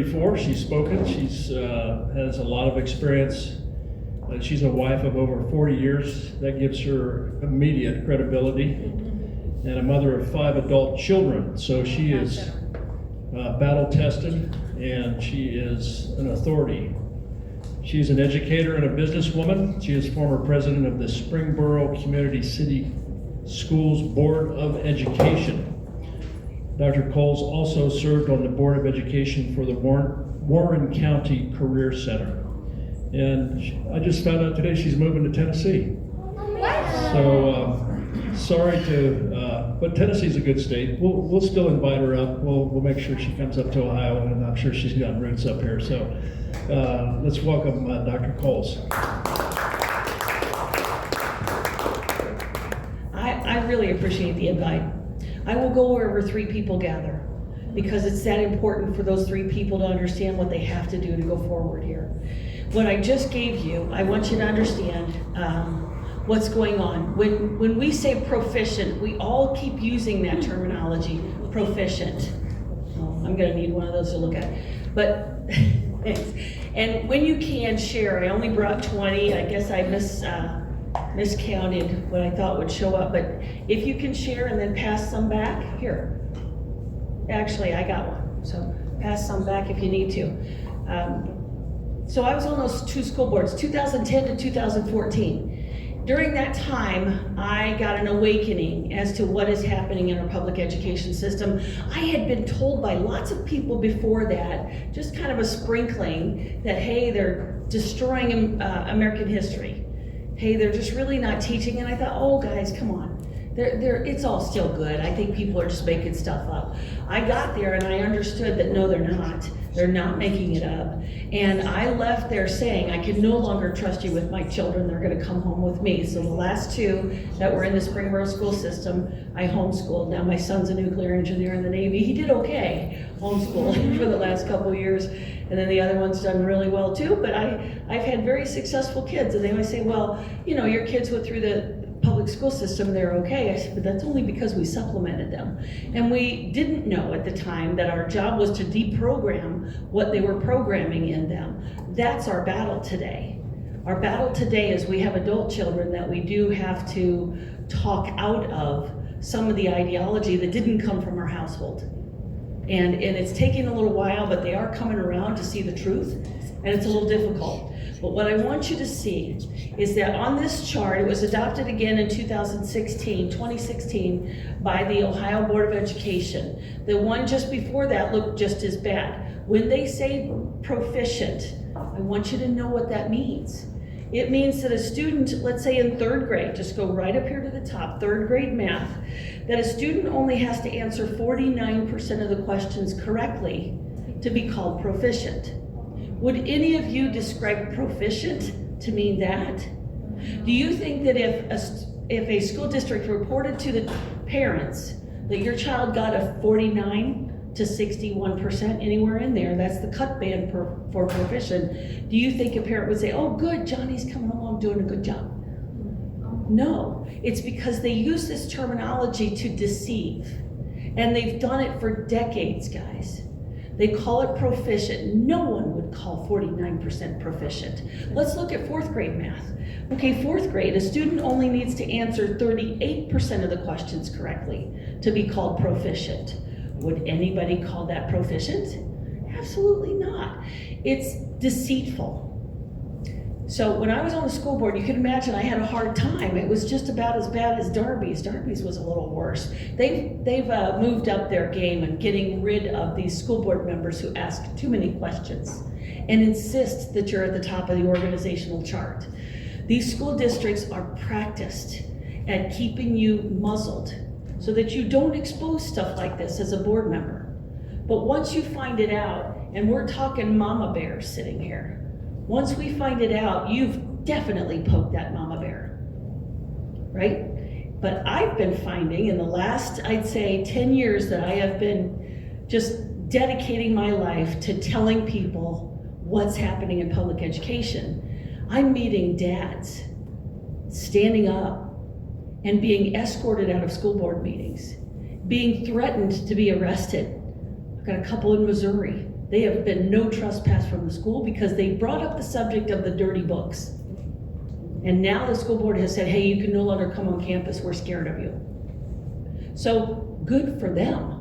before. She's spoken. She's has a lot of experience. She's a wife of over 40 years. That gives her immediate credibility. And a mother of 5 adult children. So she is battle tested, and she is an authority. She's an educator and a businesswoman. She is former president of the Springboro Community City Schools Board of Education. Dr. Kohls also served on the Board of Education for the Warren County Career Center. And I just found out today she's moving to Tennessee. So sorry but Tennessee's a good state. We'll still invite her up. We'll make sure she comes up to Ohio, and I'm sure she's got roots up here. So let's welcome Dr. Kohls. I really appreciate the invite. I will go wherever 3 people gather, because it's that important for those 3 people to understand what they have to do to go forward here. What I just gave you, I want you to understand what's going on. When we say proficient, we all keep using that terminology, proficient. Oh, I'm gonna need one of those to look at. But, and when you can share, I only brought 20, I guess I miscounted what I thought would show up, but if you can share and then pass some back, here. Actually, I got one, so pass some back if you need to. So I was on those 2 school boards, 2010 to 2014. During that time, I got an awakening as to what is happening in our public education system. I had been told by lots of people before that, just kind of a sprinkling, that hey, they're destroying American history. Hey, they're just really not teaching. And I thought, oh guys, come on. It's all still good. I think people are just making stuff up. I got there and I understood that no, they're not. They're not making it up. And I left there saying, I can no longer trust you with my children. They're gonna come home with me. So the last 2 that were in the Springboro school system, I homeschooled. Now my son's a nuclear engineer in the Navy. He did okay homeschool for the last couple of years. And then the other one's done really well too. But I've had very successful kids. And they always say, well, you know, your kids went through the public school system, they're okay. I said, but that's only because we supplemented them. And we didn't know at the time that our job was to deprogram what they were programming in them. That's our battle today. Our battle today is we have adult children that we do have to talk out of some of the ideology that didn't come from our household. And it's taking a little while, but they are coming around to see the truth, and it's a little difficult. But what I want you to see is that on this chart, it was adopted again in 2016 by the Ohio Board of Education. The one just before that looked just as bad. When they say proficient, I want you to know what that means. It means that a student, let's say in 3rd grade, just go right up here to the top, 3rd grade math, that a student only has to answer 49% of the questions correctly to be called proficient. Would any of you describe proficient to mean that? Do you think that if a school district reported to the parents that your child got a 49 to 61%, anywhere in there, that's the cut band for proficient, do you think a parent would say, oh good, Johnny's coming along doing a good job? No, it's because they use this terminology to deceive. And they've done it for decades, guys. They call it proficient. No one would call 49% proficient. Let's look at 4th grade math. Okay, 4th grade, a student only needs to answer 38% of the questions correctly to be called proficient. Would anybody call that proficient? Absolutely not. It's deceitful. So when I was on the school board, you can imagine I had a hard time. It was just about as bad as Darby's. Darby's was a little worse. They've moved up their game and getting rid of these school board members who ask too many questions and insist that you're at the top of the organizational chart. These school districts are practiced at keeping you muzzled so that you don't expose stuff like this as a board member. But once you find it out, and we're talking mama bears sitting here, once we find it out, you've definitely poked that mama bear, right? But I've been finding in the last, I'd say 10 years that I have been just dedicating my life to telling people what's happening in public education. I'm meeting dads standing up and being escorted out of school board meetings, being threatened to be arrested. I've got a couple in Missouri They have been no trespass from the school because they brought up the subject of the dirty books. And now the school board has said, hey, you can no longer come on campus, we're scared of you. So good for them.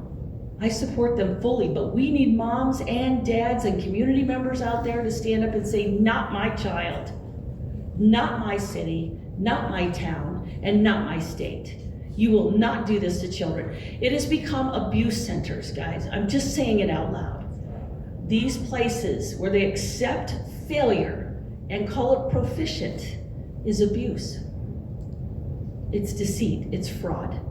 I support them fully, but we need moms and dads and community members out there to stand up and say, not my child, not my city, not my town, and not my state. You will not do this to children. It has become abuse centers, guys. I'm just saying it out loud. These places where they accept failure and call it proficient is abuse. It's deceit, it's fraud.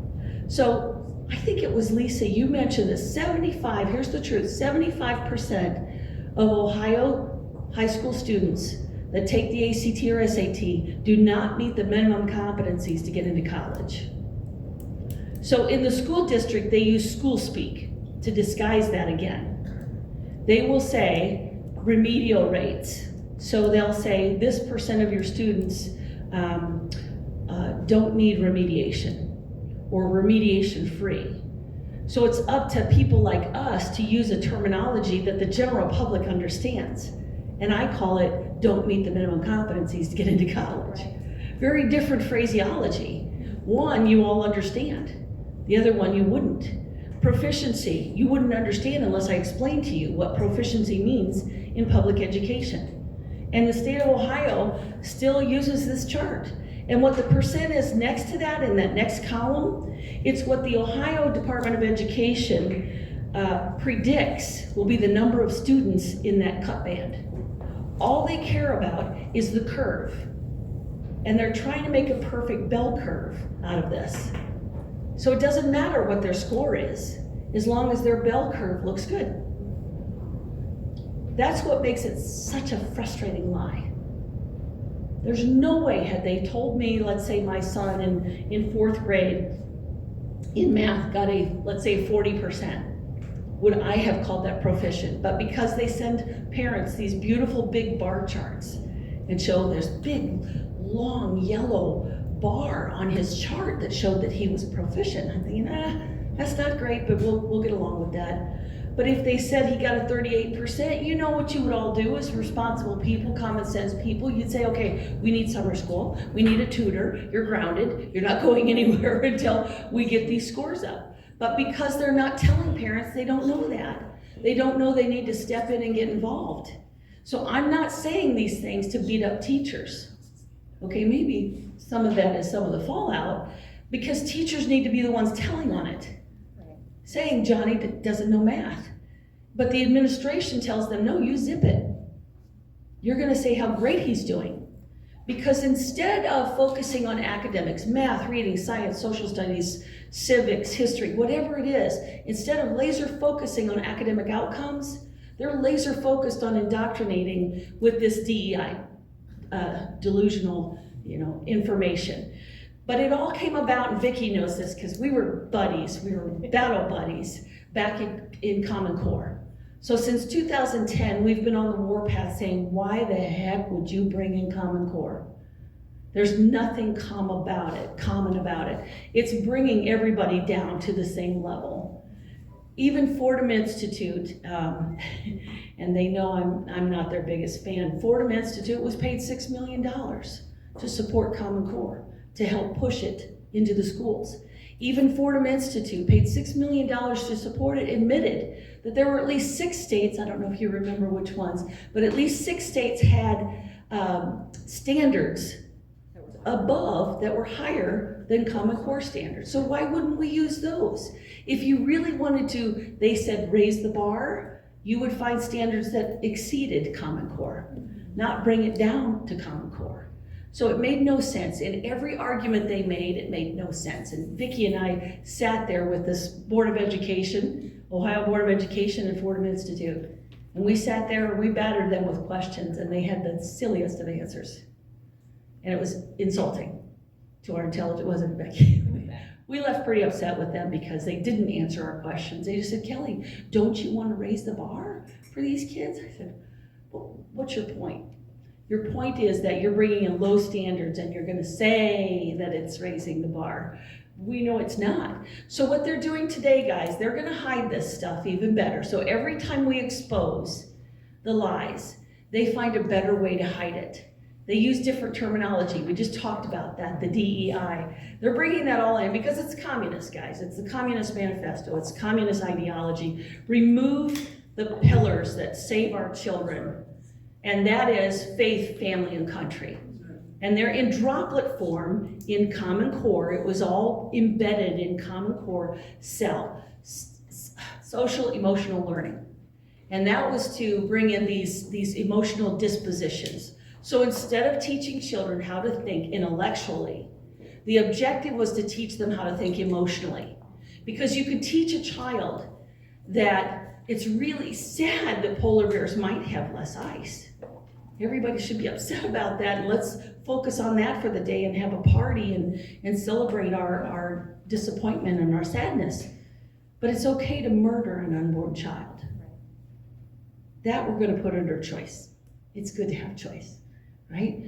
So I think it was Lisa, you mentioned this, here's the truth, 75% of Ohio high school students that take the ACT or SAT do not meet the minimum competencies to get into college. So in the school district, they use school speak to disguise that again. They will say remedial rates. So they'll say this percent of your students don't need remediation or remediation free. So it's up to people like us to use a terminology that the general public understands. And I call it, don't meet the minimum competencies to get into college. Very different phraseology. One, you all understand. The other one, you wouldn't. Proficiency, you wouldn't understand unless I explained to you what proficiency means in public education. And the state of Ohio still uses this chart. And what the percent is next to that in that next column, it's what the Ohio Department of Education predicts will be the number of students in that cut band. All they care about is the curve. And they're trying to make a perfect bell curve out of this. So it doesn't matter what their score is, as long as their bell curve looks good. That's what makes it such a frustrating lie. There's no way, had they told me, let's say my son in 4th grade in math got let's say 40%, would I have called that proficient? But because they send parents these beautiful big bar charts and show this big, long yellow bar on his chart that showed that he was proficient, I'm thinking, that's not great, but we'll get along with that. But if they said he got a 38%, you know what you would all do as responsible people, common sense people, you'd say, okay, we need summer school, we need a tutor, you're grounded, you're not going anywhere until we get these scores up. But because they're not telling parents, they don't know that. They don't know they need to step in and get involved. So I'm not saying these things to beat up teachers. Okay, maybe some of that is some of the fallout, because teachers need to be the ones telling on it. Saying Johnny doesn't know math. But the administration tells them, no, you zip it. You're gonna say how great he's doing. Because instead of focusing on academics, math, reading, science, social studies, civics, history, whatever it is, instead of laser focusing on academic outcomes, they're laser focused on indoctrinating with this DEI, delusional, information. But it all came about, and Vicki knows this, because we were buddies, we were battle buddies back in Common Core. So since 2010, we've been on the warpath saying, why the heck would you bring in Common Core? There's nothing common about it. It's bringing everybody down to the same level. Even Fordham Institute, and they know I'm not their biggest fan, Fordham Institute was paid $6 million to support Common Core, to help push it into the schools. Even Fordham Institute paid $6 million to support it, admitted that there were at least 6 states, I don't know if you remember which ones, but at least 6 states had standards above that were higher than Common Core standards. So why wouldn't we use those? If you really wanted to, they said, raise the bar, you would find standards that exceeded Common Core, not bring it down to Common Core. So it made no sense. In every argument they made, it made no sense. And Vicki and I sat there with this Board of Education, Ohio Board of Education and Fordham Institute. And we sat there and we battered them with questions, and they had the silliest of answers. And it was insulting to our intelligence, wasn't it, Becky? We left pretty upset with them because they didn't answer our questions. They just said, Kelly, don't you want to raise the bar for these kids? I said, well, what's your point? Your point is that you're bringing in low standards and you're going to say that it's raising the bar. We know it's not. So what they're doing today, guys, they're gonna hide this stuff even better. So every time we expose the lies, they find a better way to hide it. They use different terminology. We just talked about that, the DEI. They're bringing that all in because it's communist, guys. It's the Communist Manifesto. It's communist ideology. Remove the pillars that save our children, and that is faith, family, and country. And they're in droplet form in Common Core. It was all embedded in Common Core cell, social emotional learning. And that was to bring in these emotional dispositions. So instead of teaching children how to think intellectually, the objective was to teach them how to think emotionally. Because you can teach a child that it's really sad that polar bears might have less ice. Everybody should be upset about that, and let's focus on that for the day and have a party and celebrate our disappointment and our sadness. But it's okay to murder an unborn child. That we're going to put under choice. It's good to have choice, right?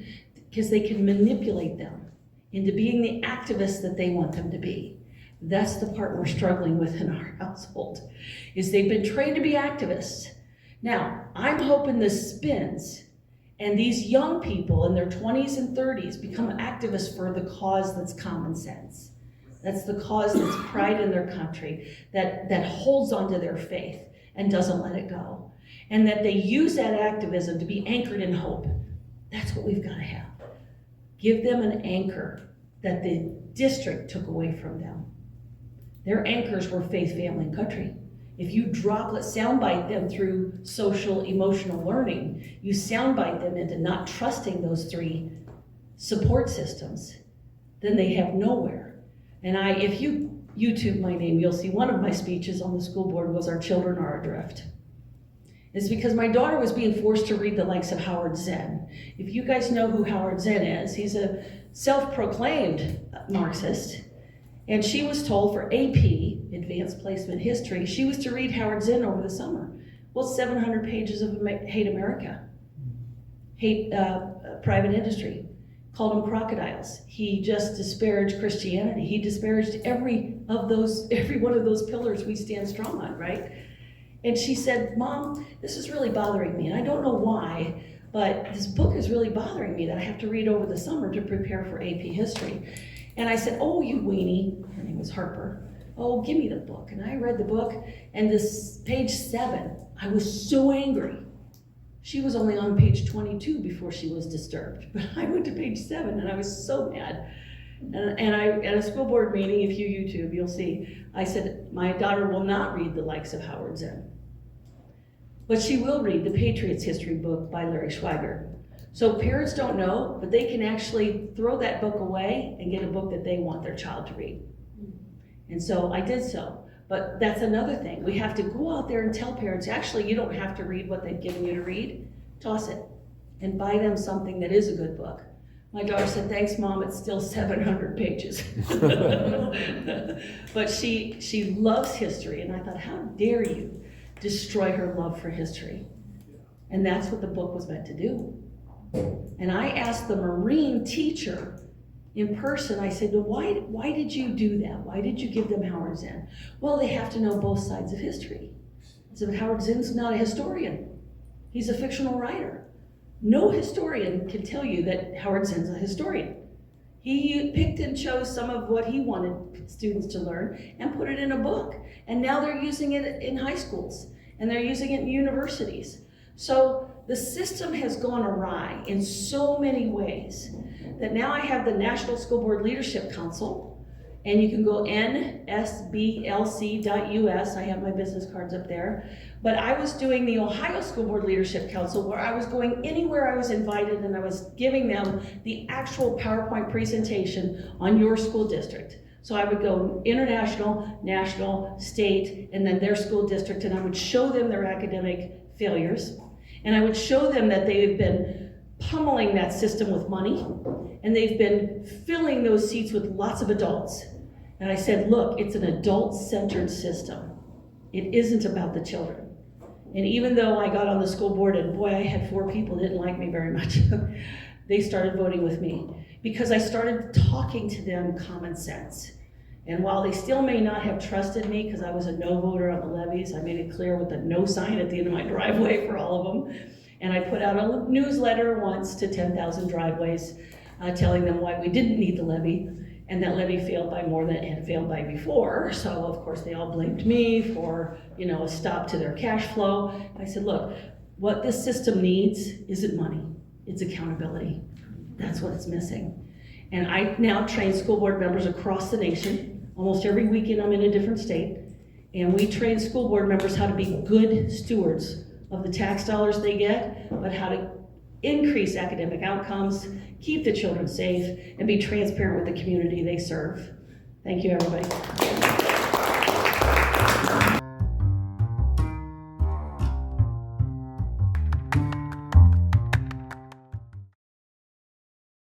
Because they can manipulate them into being the activists that they want them to be. That's the part we're struggling with in our household, is they've been trained to be activists. Now, I'm hoping this spins, and these young people in their 20s and 30s become activists for the cause that's common sense. That's the cause that's pride in their country, that holds onto their faith and doesn't let it go. And that they use that activism to be anchored in hope. That's what we've got to have. Give them an anchor that the district took away from them. Their anchors were faith, family, and country. If you soundbite them through social emotional learning, you soundbite them into not trusting those three support systems, then they have nowhere. And if you YouTube my name, you'll see one of my speeches on the school board was "Our children are adrift." It's because my daughter was being forced to read the likes of Howard Zinn. If you guys know who Howard Zinn is, he's a self-proclaimed Marxist. And she was told for AP, Advanced Placement History, she was to read Howard Zinn over the summer. Well, 700 pages of Hate America, hate private industry, called them crocodiles. He just disparaged Christianity. He disparaged every one of those pillars we stand strong on, right? And she said, "Mom, this is really bothering me, and I don't know why, but this book is really bothering me that I have to read over the summer to prepare for AP history." And I said, "Oh, you weenie," her name was Harper, "oh, give me the book." And I read the book, and this page 7, I was so angry. She was only on page 22 before she was disturbed, but I went to page 7, and I was so mad. And I, at a school board meeting, if you YouTube, you'll see, I said, my daughter will not read the likes of Howard Zinn, but she will read the Patriots History book by Larry Schweiger. So parents don't know, but they can actually throw that book away and get a book that they want their child to read. And so I did so. But that's another thing. We have to go out there and tell parents, actually, you don't have to read what they've given you to read. Toss it and buy them something that is a good book. My daughter said, "Thanks, Mom, it's still 700 pages." But she loves history, and I thought, how dare you destroy her love for history? And that's what the book was meant to do. And I asked the Marine teacher in person, I said, why did you do that? Why did you give them Howard Zinn? Well, they have to know both sides of history. I said, but Howard Zinn's not a historian. He's a fictional writer. No historian can tell you that Howard Zinn's a historian. He picked and chose some of what he wanted students to learn and put it in a book. And now they're using it in high schools, and they're using it in universities. So the system has gone awry in so many ways that now I have the National School Board Leadership Council, and you can go nsblc.us. I have my business cards up there. But I was doing the Ohio School Board Leadership Council, where I was going anywhere I was invited, and I was giving them the actual PowerPoint presentation on your school district. So I would go international, national, state, and then their school district, and I would show them their academic failures. And I would show them that they've been pummeling that system with money, and they've been filling those seats with lots of adults. And I said, look, it's an adult-centered system. It isn't about the children. And even though I got on the school board, and boy, I had 4 people that didn't like me very much, they started voting with me because I started talking to them common sense. And while they still may not have trusted me because I was a no voter on the levies, I made it clear with a no sign at the end of my driveway for all of them. And I put out a newsletter once to 10,000 driveways telling them why we didn't need the levy. And that levy failed by more than it had failed by before. So of course they all blamed me for, a stop to their cash flow. I said, look, what this system needs isn't money, it's accountability. That's what it's missing. And I now train school board members across the nation. Almost every weekend I'm in a different state. And we train school board members how to be good stewards of the tax dollars they get, but how to increase academic outcomes, keep the children safe, and be transparent with the community they serve. Thank you, everybody.